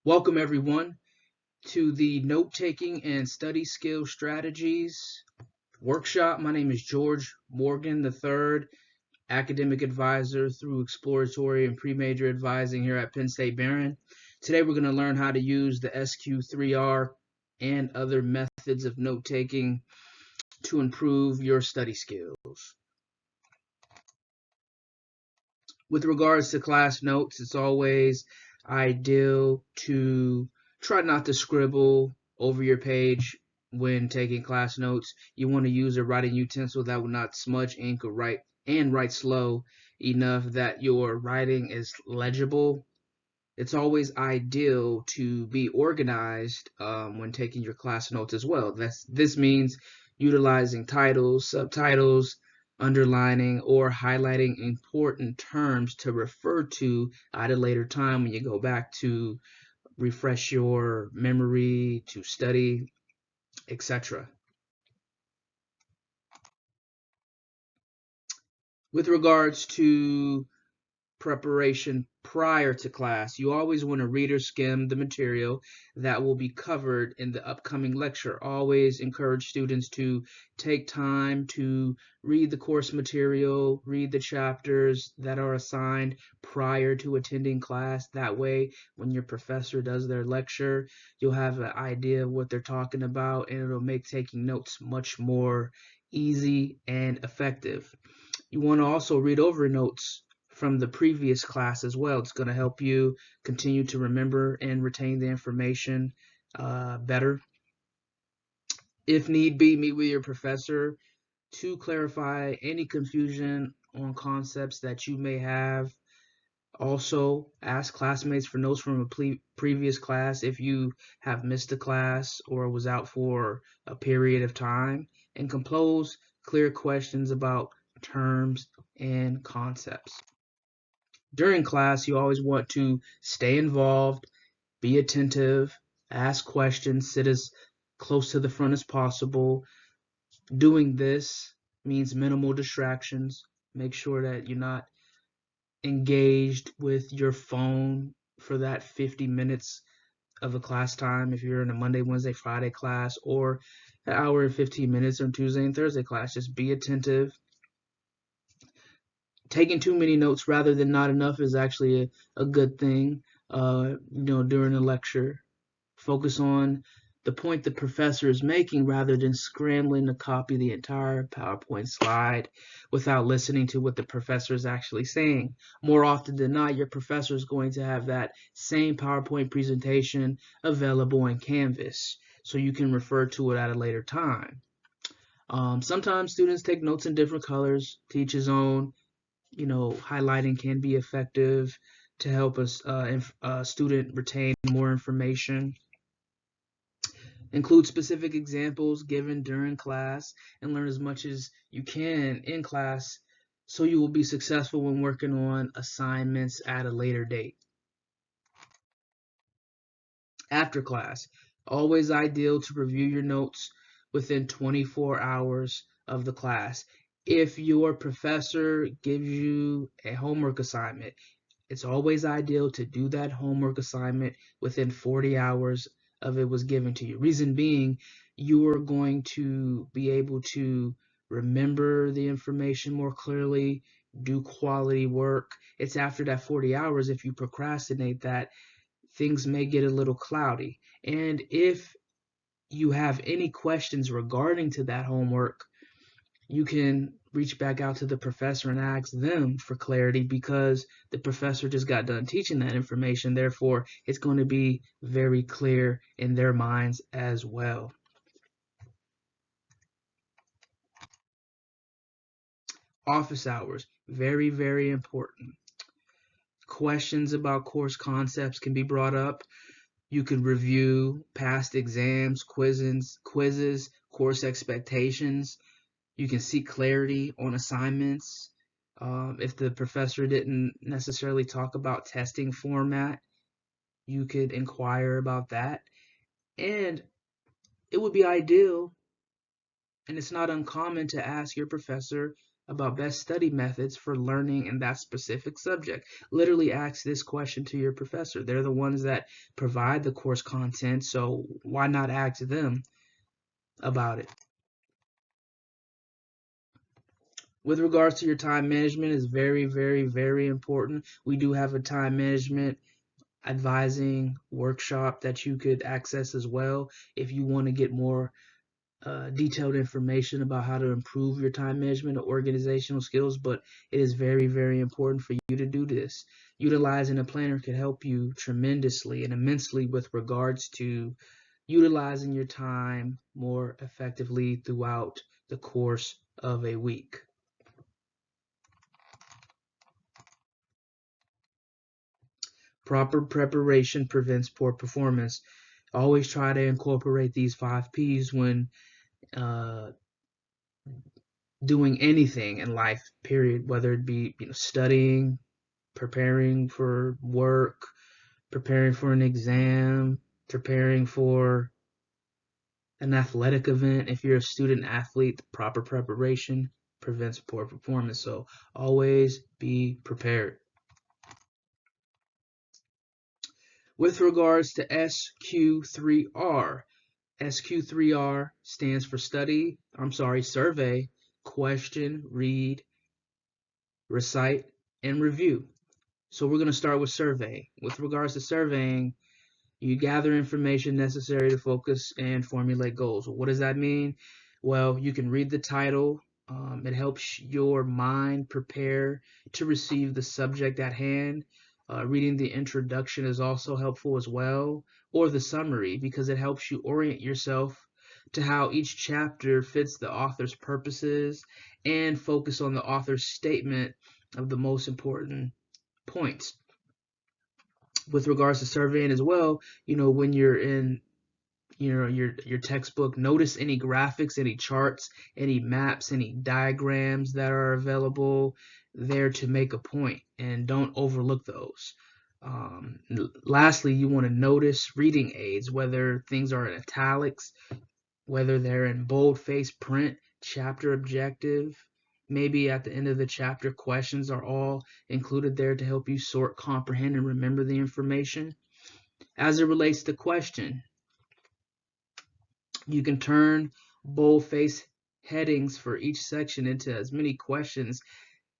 Welcome, everyone, to the Note Taking and Study Skill Strategies workshop. My name is George Morgan III, Academic Advisor through Exploratory and Pre-Major Advising here at Penn State Behrend. Today, we're going to learn how to use the SQ3R and other methods of note taking to improve your study skills. With regards to class notes, it's always ideal to try not to scribble over your page when taking class notes. You want to use a writing utensil that will not smudge ink or write slow enough that your writing is legible. It's always ideal to be organized when taking your class notes as well. This means utilizing titles, subtitles, underlining, or highlighting important terms to refer to at a later time when you go back to refresh your memory, to study, etc. With regards to preparation prior to class, you always want to read or skim the material that will be covered in the upcoming lecture. Always encourage students to take time to read the course material, read the chapters that are assigned prior to attending class. That way, when your professor does their lecture, you'll have an idea of what they're talking about, and it'll make taking notes much more easy and effective. You want to also read over notes from the previous class as well. It's going to help you continue to remember and retain the information better. If need be, meet with your professor to clarify any confusion on concepts that you may have. Also, ask classmates for notes from a previous class if you have missed a class or was out for a period of time, and compose clear questions about terms and concepts. During class, you always want to stay involved, be attentive, ask questions, sit as close to the front as possible. Doing this means minimal distractions. Make sure that you're not engaged with your phone for that 50 minutes of a class time if you're in a Monday, Wednesday, Friday class, or an hour and 15 minutes on Tuesday and Thursday class. Just be attentive. Taking too many notes rather than not enough is actually a good thing. During a lecture, focus on the point the professor is making rather than scrambling to copy the entire PowerPoint slide without listening to what the professor is actually saying. More often than not, your professor is going to have that same PowerPoint presentation available in Canvas, so you can refer to it at a later time. Sometimes students take notes in different colors, to each his own. Highlighting can be effective to help a student retain more information. Include specific examples given during class and learn as much as you can in class so you will be successful when working on assignments at a later date. After class, always ideal to review your notes within 24 hours of the class. If your professor gives you a homework assignment, it's always ideal to do that homework assignment within 40 hours of it was given to you. Reason being, you are going to be able to remember the information more clearly, do quality work. It's after that 40 hours, if you procrastinate that, things may get a little cloudy. And if you have any questions regarding to that homework, you can reach back out to the professor and ask them for clarity because the professor just got done teaching that information. Therefore, it's going to be very clear in their minds as well. Office hours, very, very important. Questions about course concepts can be brought up. You could review past exams, quizzes, course expectations. You can seek clarity on assignments. If the professor didn't necessarily talk about testing format, you could inquire about that. And it would be ideal, and it's not uncommon to ask your professor about best study methods for learning in that specific subject. Literally ask this question to your professor. They're the ones that provide the course content, so why not ask them about it? With regards to your time management, is very, very, very important. We do have a time management advising workshop that you could access as well if you want to get more detailed information about how to improve your time management or organizational skills. But it is very, very important for you to do this. Utilizing a planner can help you tremendously and immensely with regards to utilizing your time more effectively throughout the course of a week. Proper preparation prevents poor performance. Always try to incorporate these 5 P's when uh, doing anything in life, period, whether it be studying, preparing for work, preparing for an exam, preparing for an athletic event. If you're a student athlete, the proper preparation prevents poor performance. So always be prepared. With regards to SQ3R, SQ3R stands for survey, question, read, recite, and review. So we're going to start with survey. With regards to surveying, you gather information necessary to focus and formulate goals. What does that mean? Well, you can read the title. It helps your mind prepare to receive the subject at hand. Reading the introduction is also helpful as well, or the summary, because it helps you orient yourself to how each chapter fits the author's purposes and focus on the author's statement of the most important points. With regards to surveying as well, when you're in your textbook, notice any graphics, any charts, any maps, any diagrams that are available there to make a point, and don't overlook those. Lastly, you want to notice reading aids, whether things are in italics, whether they're in bold-face print, chapter objective. Maybe at the end of the chapter, questions are all included there to help you sort, comprehend, and remember the information. As it relates to question, you can turn boldface headings for each section into as many questions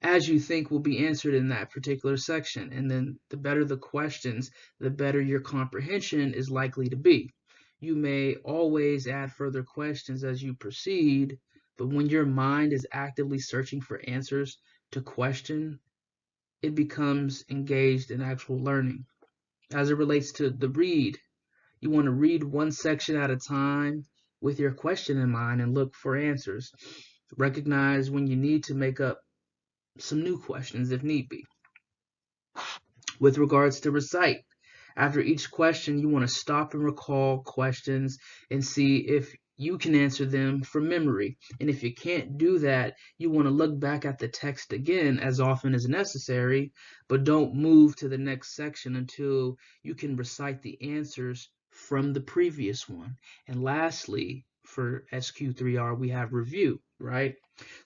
as you think will be answered in that particular section. And then the better the questions, the better your comprehension is likely to be. You may always add further questions as you proceed, but when your mind is actively searching for answers to question, it becomes engaged in actual learning. As it relates to the read, you want to read one section at a time with your question in mind and look for answers. Recognize when you need to make up some new questions if need be. With regards to recite, after each question, you want to stop and recall questions and see if you can answer them from memory. And if you can't do that, you want to look back at the text again as often as necessary, but don't move to the next section until you can recite the answers from the previous one. And lastly, for SQ3R, we have review, right?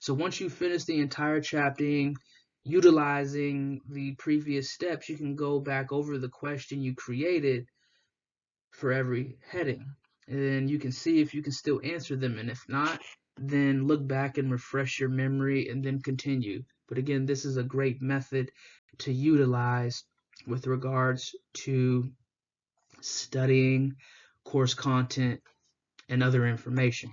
So once you finish the entire chapter, utilizing the previous steps, you can go back over the question you created for every heading. And then you can see if you can still answer them. And if not, then look back and refresh your memory and then continue. But again, this is a great method to utilize with regards to studying course content and other information.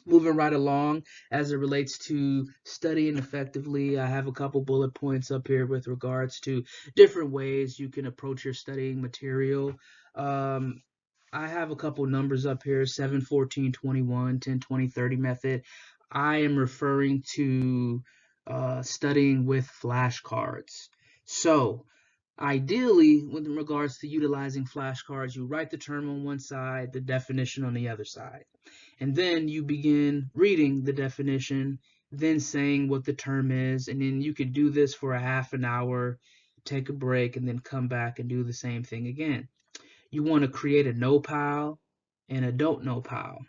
Moving right along, as it relates to studying effectively, I have a couple bullet points up here with regards to different ways you can approach your studying material. I have a couple numbers up here: 7, 14, 21, 10, 20, 30 method. I am referring to studying with flashcards. So ideally, with regards to utilizing flashcards, you write the term on one side, the definition on the other side. And then you begin reading the definition, then saying what the term is, and then you could do this for a half an hour, take a break, and then come back and do the same thing again. You want to create a know pile and a don't know pile,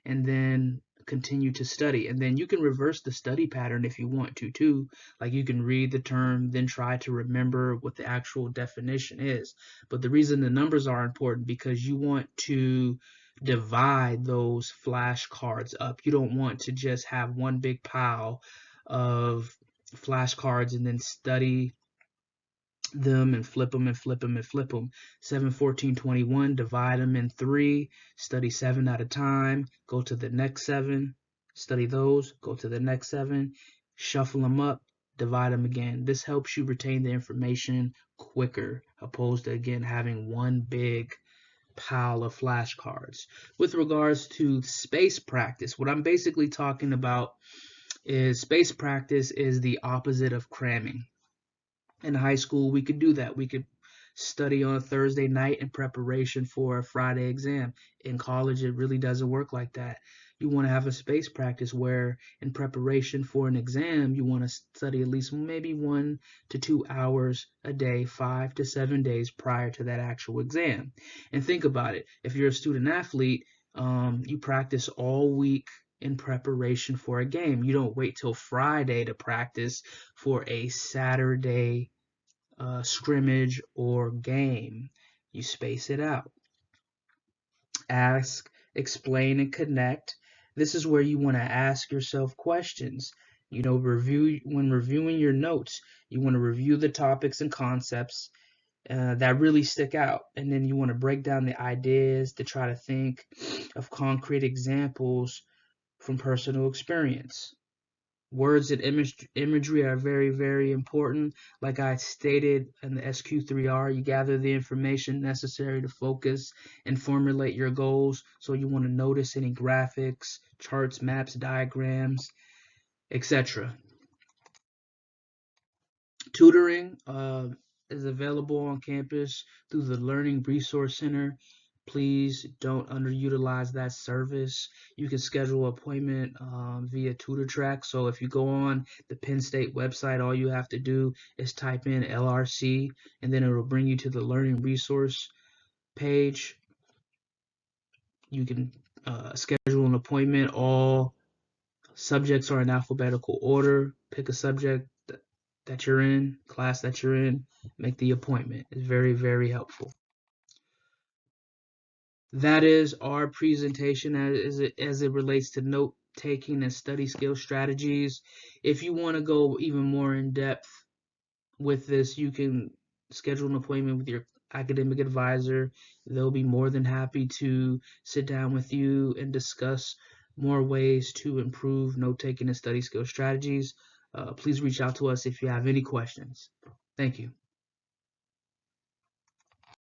and then continue to study. And then you can reverse the study pattern if you want to too. Like you can read the term, then try to remember what the actual definition is. But the reason the numbers are important because you want to divide those flashcards up. You don't want to just have one big pile of flashcards and then study them and flip them and flip them and flip them. 7, 14, 21, divide them in 3, study 7 at a time, go to the next 7, study those, go to the next 7, shuffle them up, divide them again. This helps you retain the information quicker, opposed to, again, having one big pile of flashcards. With regards to space practice, what I'm basically talking about is space practice is the opposite of cramming. In high school, we could do that. We could study on a Thursday night in preparation for a Friday exam. In college, it really doesn't work like that. You want to have a space practice where, in preparation for an exam, you want to study at least maybe 1 to 2 hours a day, 5 to 7 days prior to that actual exam. And think about it. If you're a student athlete, you practice all week in preparation for a game. You don't wait till Friday to practice for a Saturday scrimmage or game. You space it out. Ask, explain, and connect. This is where you want to ask yourself questions. When reviewing your notes, you want to review the topics and concepts that really stick out. And then you want to break down the ideas to try to think of concrete examples from personal experience. Words and imagery are very, very important. Like I stated in the SQ3R, you gather the information necessary to focus and formulate your goals. So you want to notice any graphics, charts, maps, diagrams, etc. Tutoring is available on campus through the Learning Resource Center. Please don't underutilize that service. You can schedule an appointment via TutorTrack. So if you go on the Penn State website, all you have to do is type in LRC, and then it will bring you to the Learning Resource page. You can schedule an appointment. All subjects are in alphabetical order. Pick a subject that you're in, class that you're in, make the appointment. It's very, very helpful. That is our presentation as it relates to note taking and study skill strategies. If you want to go even more in depth with this, you can schedule an appointment with your academic advisor. They'll be more than happy to sit down with you and discuss more ways to improve note taking and study skill strategies. Please reach out to us if you have any questions. Thank you.